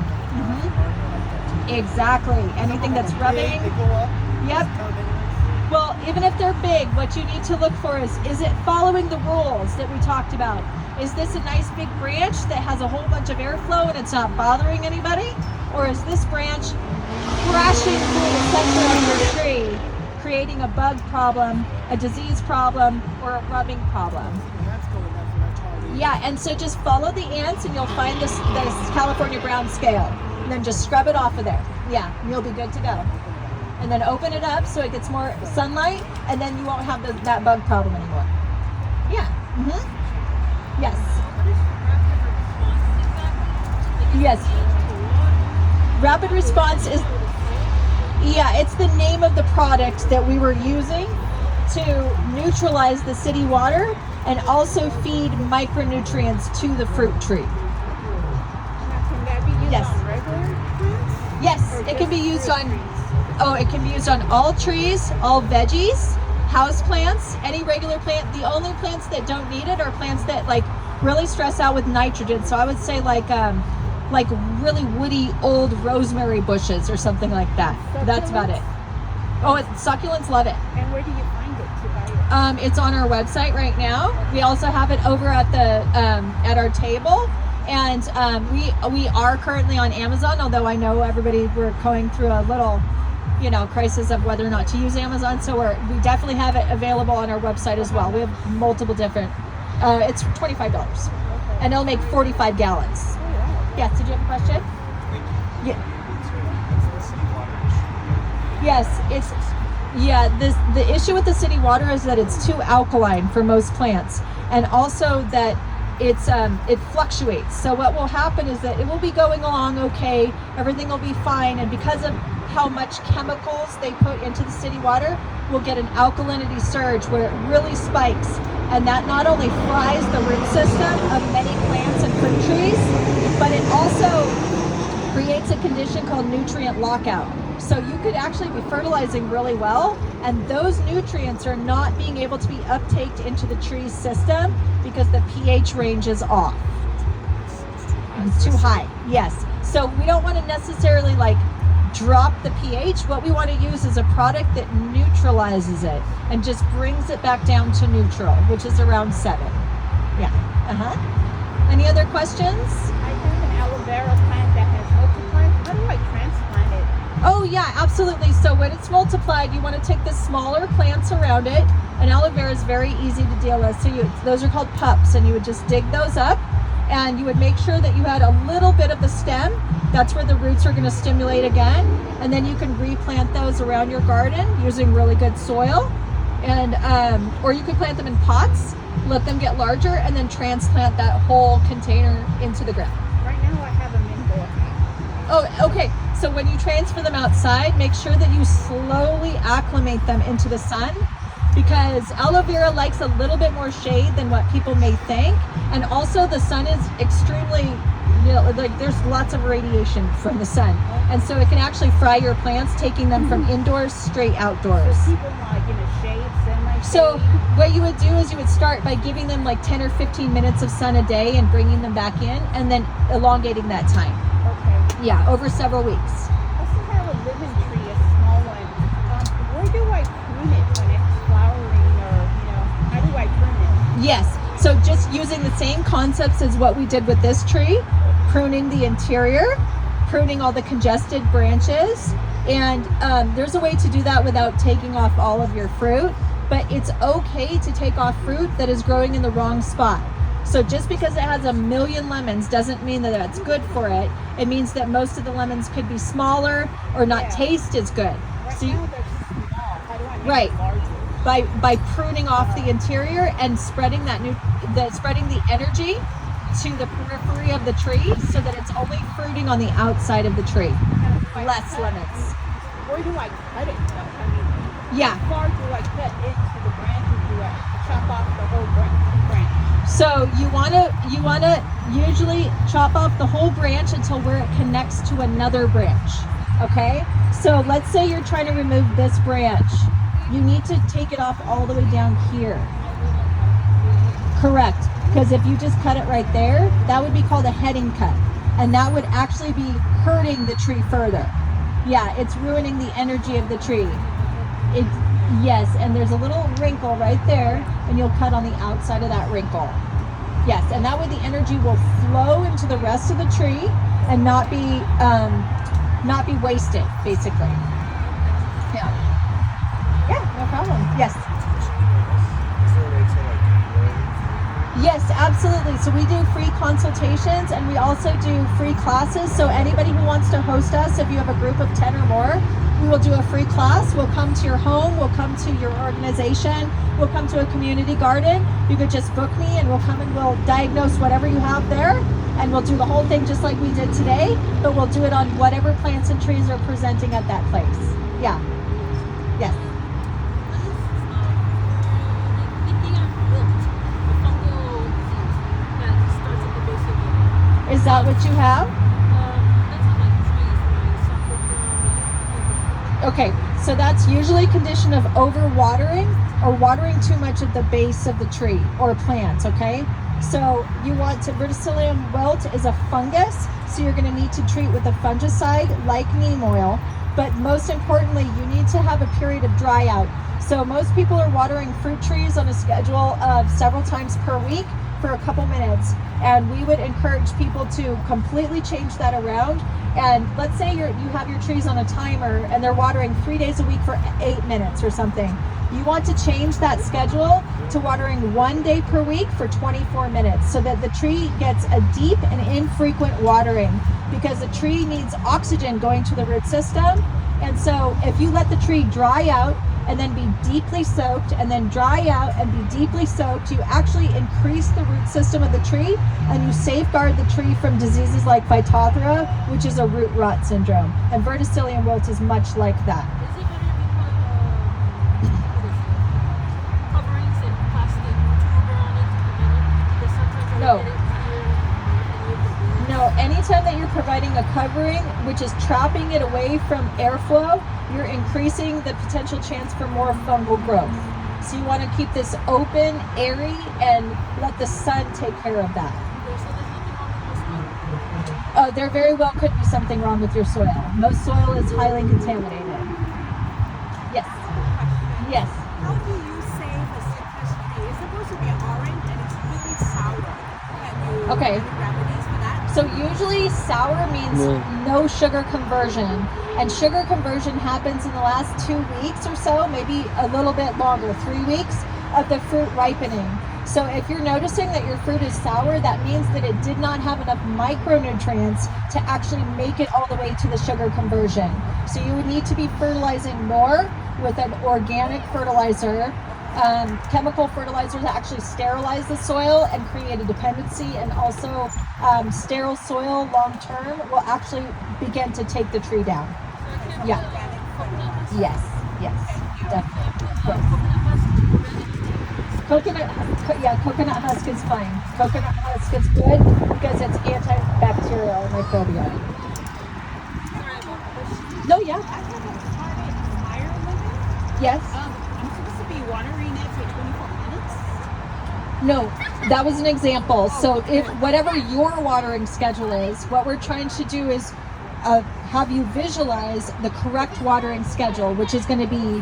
Exactly. Anything that's rubbing. Yep. Well, even if they're big, what you need to look for is it following the rules that we talked about? Is this a nice big branch that has a whole bunch of airflow and it's not bothering anybody? Or is this branch crashing through the center of your tree, creating a bug problem, a disease problem, or a rubbing problem? Yeah, and so just follow the ants and you'll find this California brown scale. And then just scrub it off of there. Yeah, and you'll be good to go. And then open it up so it gets more sunlight, and then you won't have that bug problem anymore. Yeah. Yes. Yes. Rapid response is, it's the name of the product that we were using to neutralize the city water and also feed micronutrients to the fruit tree. Can that be used on regular fruits? Yes, it can be used on all trees, all veggies, house plants, any regular plant. The only plants that don't need it are plants that really stress out with nitrogen. So I would say like really woody old rosemary bushes or something like that. Succulents? That's about it. Oh, succulents love it. And where do you find it to buy it? It's on our website right now. We also have it over at the at our table. And we are currently on Amazon, although I know we're going through a little crisis of whether or not to use Amazon. So we definitely have it available on our website as well. We have multiple different, it's $25 and it'll make 45 gallons. Yes, did you have a question? Yeah. Yes, the issue with the city water is that it's too alkaline for most plants, and also that it fluctuates. So what will happen is that it will be going along okay, everything will be fine, and because of how much chemicals they put into the city water, we'll get an alkalinity surge where it really spikes, and that not only fries the root system of many plants and fruit trees, but it also creates a condition called nutrient lockout. So you could actually be fertilizing really well, and those nutrients are not being able to be uptaked into the tree's system because the pH range is off. It's too high, yes. So we don't want to necessarily like drop the pH. What we want to use is a product that neutralizes it and just brings it back down to neutral, which is around 7. Yeah. Any other questions? I have an aloe vera plant that has multiplied. How do I transplant it? Oh yeah, absolutely. So when it's multiplied, you want to take the smaller plants around it. And aloe vera is very easy to deal with. So those are called pups, and you would just dig those up, and you would make sure that you had a little bit of the stem. That's where the roots are going to stimulate again. And then you can replant those around your garden using really good soil. And or you could plant them in pots, let them get larger, and then transplant that whole container into the ground. Right now I have them indoor. Oh, okay. So when you transfer them outside, make sure that you slowly acclimate them into the sun, because aloe vera likes a little bit more shade than what people may think. And also the sun is extremely, like there's lots of radiation from the sun. And so it can actually fry your plants, taking them from indoors straight outdoors. So people like in a shade, semi-shade. So what you would do is you would start by giving them like 10 or 15 minutes of sun a day and bringing them back in, and then elongating that time. Okay. Yeah, over several weeks. I still have a living tree, a small one. Where do I prune it when it's flowering, or how do I prune it? Yes, so just using the same concepts as what we did with this tree, pruning the interior, pruning all the congested branches, and there's a way to do that without taking off all of your fruit, but it's okay to take off fruit that is growing in the wrong spot. So just because it has a million lemons doesn't mean that that's good for it. It means that most of the lemons could be smaller or not taste as good. Right So now they're small. How do I make Right. it larger? by pruning off the interior and spreading spreading the energy to the periphery of the tree, so that it's only fruiting on the outside of the tree. Less lemons. Where do I cut it though? I mean, Yeah. how far do I cut into the branch, or do I chop off the whole branch? So you wanna usually chop off the whole branch until where it connects to another branch. Okay? So let's say you're trying to remove this branch. You need to take it off all the way down here. Correct. Because if you just cut it right there, that would be called a heading cut. And that would actually be hurting the tree further. Yeah, it's ruining the energy of the tree. Yes, and there's a little wrinkle right there, and you'll cut on the outside of that wrinkle. Yes, and that way the energy will flow into the rest of the tree and not be wasted, basically. Yeah. Yeah, no problem. Yes. Yes, absolutely. So we do free consultations, and we also do free classes. So anybody who wants to host us, if you have a group of 10 or more, we will do a free class. We'll come to your home, we'll come to your organization, we'll come to a community garden. You could just book me, and we'll come and we'll diagnose whatever you have there, and we'll do the whole thing just like we did today, but we'll do it on whatever plants and trees are presenting at that place. Yeah. Yes. Is that what you have? Okay, so that's usually a condition of overwatering or watering too much at the base of the tree or plant, okay? So you want to, verticillium wilt is a fungus, so you're going to need to treat with a fungicide like neem oil, but most importantly, you need to have a period of dry out. So most people are watering fruit trees on a schedule of several times per week for a couple minutes, and we would encourage people to completely change that around. And let's say you have your trees on a timer and they're watering 3 days a week for 8 minutes or something. You want to change that schedule to watering 1 day per week for 24 minutes, so that the tree gets a deep and infrequent watering, because the tree needs oxygen going to the root system. And so if you let the tree dry out and then be deeply soaked, and then dry out and be deeply soaked, you actually increase the root system of the tree, and you safeguard the tree from diseases like Phytophthora, which is a root rot syndrome. And verticillium wilt is much like that. Is it better to put coverings in plastic covering, which is trapping it away from airflow, you're increasing the potential chance for more fungal growth. So you want to keep this open, airy, and let the sun take care of that. There very well could be something wrong with your soil. Most soil is highly contaminated. Yes. Yes. How do you save a citrus tree? It's supposed to be orange and it's really sour. Can you Okay. any remedies for that? So usually sour means no sugar conversion, and sugar conversion happens in the last 2 weeks or so, maybe a little bit longer, 3 weeks of the fruit ripening. So if you're noticing that your fruit is sour, that means that it did not have enough micronutrients to actually make it all the way to the sugar conversion. So you would need to be fertilizing more with an organic fertilizer. Chemical fertilizers actually sterilize the soil and create a dependency, and also sterile soil long term will actually begin to take the tree down. Yeah. Yes. Yes. Definitely. Yes. Coconut husk is fine. Coconut husk is good because it's antibacterial, microbial. No, yeah. I have a potted fire lemon. Yes. I'm supposed to be watering it for 24 minutes. No, that was an example. So if whatever your watering schedule is, what we're trying to do is have you visualize the correct watering schedule, which is going to be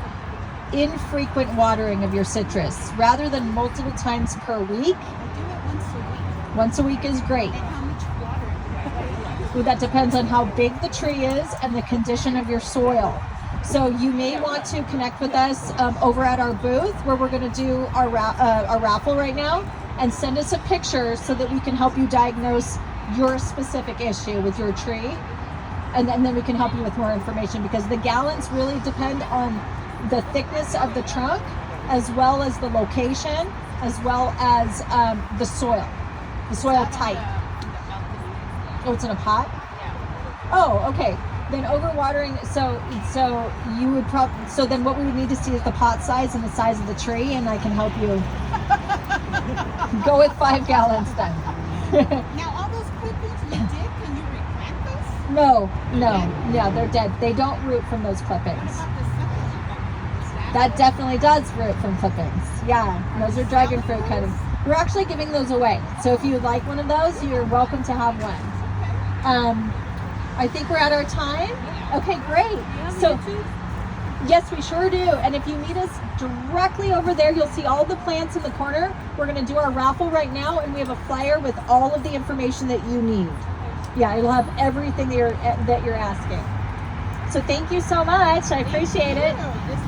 infrequent watering of your citrus rather than multiple times per week. I do it once a week. Once a week is great. And how much water do I put? Well, that depends on how big the tree is and the condition of your soil. So you may want to connect with us over at our booth where we're going to do our raffle right now, and send us a picture so that we can help you diagnose your specific issue with your tree, and then we can help you with more information, because the gallons really depend on the thickness of the trunk, as well as the location, as well as the soil type. Oh, it's in a pot? Oh, okay. Then overwatering, so you would probably, so then what we would need to see is the pot size and the size of the tree, and I can help you go with 5 gallons then. Now all those clippings you did, can you replant those? No, yeah, they're dead. They don't root from those clippings. What about the second one? That definitely does root from clippings. Yeah, those are dragon fruit cuttings. We're actually giving those away. So if you would like one of those, you're welcome to have one. I think we're at our time. Okay, great. So, yes, we sure do. And if you meet us directly over there, you'll see all the plants in the corner. We're going to do our raffle right now, and we have a flyer with all of the information that you need. Yeah, it'll have everything that you're asking. So thank you so much. I appreciate it. This